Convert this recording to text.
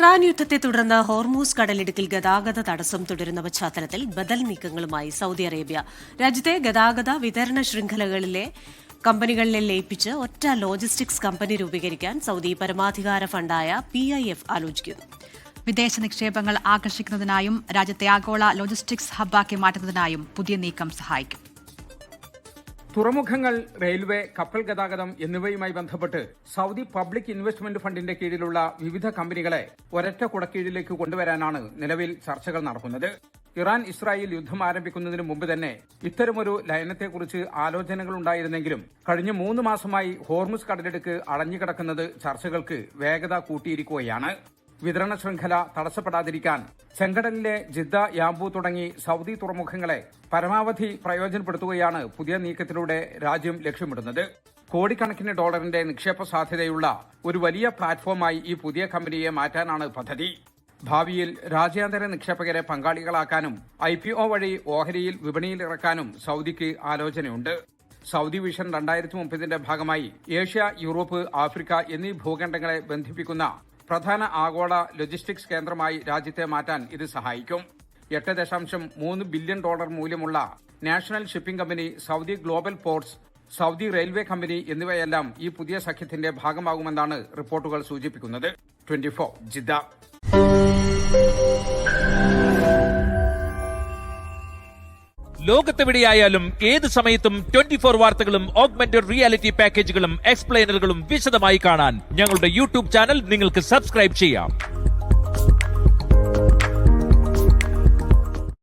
Iran യുദ്ധത്തെ തുടർന്ന് Hormuz കടലിടുക്കിൽ ഗതാഗത തടസ്സം തുടരുന്ന പശ്ചാത്തലത്തിൽ ബദൽ നീക്കങ്ങളുമായി സൗദി അറേബ്യ. രാജ്യത്തെ ഗതാഗത വിതരണ ശൃംഖലകളിലെ കമ്പനികളിലെ ലയിപ്പിച്ച് ഒറ്റ ലോജിസ്റ്റിക്സ് കമ്പനി രൂപീകരിക്കാൻ സൗദി പരമാധികാര ഫണ്ടായ PIF ആലോചിക്കുന്നു. വിദേശ നിക്ഷേപങ്ങൾ ആകർഷിക്കുന്നതിനായും രാജ്യത്തെ ആഗോള ലോജിസ്റ്റിക്സ് ഹബ്ബാക്കി മാറ്റുന്നതിനായും പുതിയ നീക്കം സഹായിക്കും. തുറമുഖങ്ങൾ, റെയിൽവേ, കപ്പൽ ഗതാഗതം എന്നിവയുമായി ബന്ധപ്പെട്ട് സൗദി പബ്ലിക് ഇൻവെസ്റ്റ്മെന്റ് ഫണ്ടിന്റെ കീഴിലുള്ള വിവിധ കമ്പനികളെ ഒരൊറ്റ കുടക്കീഴിലേക്ക് കൊണ്ടുവരാനാണ് നിലവിൽ ചർച്ചകൾ നടക്കുന്നത്. ഇറാൻ ഇസ്രായേൽ യുദ്ധം ആരംഭിക്കുന്നതിന് മുമ്പ് തന്നെ ഇത്തരമൊരു ലയനത്തെക്കുറിച്ച് ആലോചനകളുണ്ടായിരുന്നെങ്കിലും കഴിഞ്ഞ 3 മാസമായി ഹോർമുസ് കടലിടുക്ക് അടഞ്ഞുകിടക്കുന്നത് ചർച്ചകൾക്ക് വേഗത കൂട്ടിയിരിക്കുകയാണ്. വിതരണ ശൃംഖല തടസ്സപ്പെടാതിരിക്കാൻ ചെങ്കടലിലെ ജിദ്ദ, യാംബു തുടങ്ങി സൗദി തുറമുഖങ്ങളെ പരമാവധി പ്രയോജനപ്പെടുത്തുകയാണ് പുതിയ നീക്കത്തിലൂടെ രാജ്യം ലക്ഷ്യമിടുന്നത്. കോടിക്കണക്കിന് ഡോളറിന്റെ നിക്ഷേപ സാധ്യതയുള്ള ഒരു വലിയ പ്ലാറ്റ്ഫോമായി ഈ പുതിയ കമ്പനിയെ മാറ്റാനാണ് പദ്ധതി. ഭാവിയിൽ രാജ്യാന്തര നിക്ഷേപകരെ പങ്കാളികളാക്കാനും IPO വഴി ഓഹരിയിൽ വിപണിയിൽ ഇറക്കാനും സൗദിക്ക് ആലോചനയുണ്ട്. സൗദി വിഷൻ 2030ന്റെ ഭാഗമായി ഏഷ്യ, യൂറോപ്പ്, ആഫ്രിക്ക എന്നീ ഭൂഖണ്ഡങ്ങളെ ബന്ധിപ്പിക്കുന്ന പ്രധാന ആഗോള ലോജിസ്റ്റിക്സ് കേന്ദ്രമായി രാജ്യത്തെ മാറ്റാൻ ഇത് സഹായിക്കും. $8.3 ബില്യൺ മൂല്യമുള്ള national shipping company, Saudi global ports, Saudi railway company എന്നിവയെല്ലാം ഈ പുതിയ സഖ്യത്തിന്റെ ഭാഗമാകുമെന്നാണ് റിപ്പോർട്ടുകൾ സൂചിപ്പിക്കുന്നത്. 24 ജിദ്ദ. ലോകത്തെവിടെയായാലും ഏത് സമയത്തും 24 വാർത്തകളും ഓഗ്മെന്റഡ് റിയാലിറ്റി പാക്കേജുകളും എക്സ്പ്ലെയിനറുകളും വിശദമായി കാണാൻ ഞങ്ങളുടെ YouTube ചാനൽ നിങ്ങൾക്ക് സബ്സ്ക്രൈബ് ചെയ്യാം.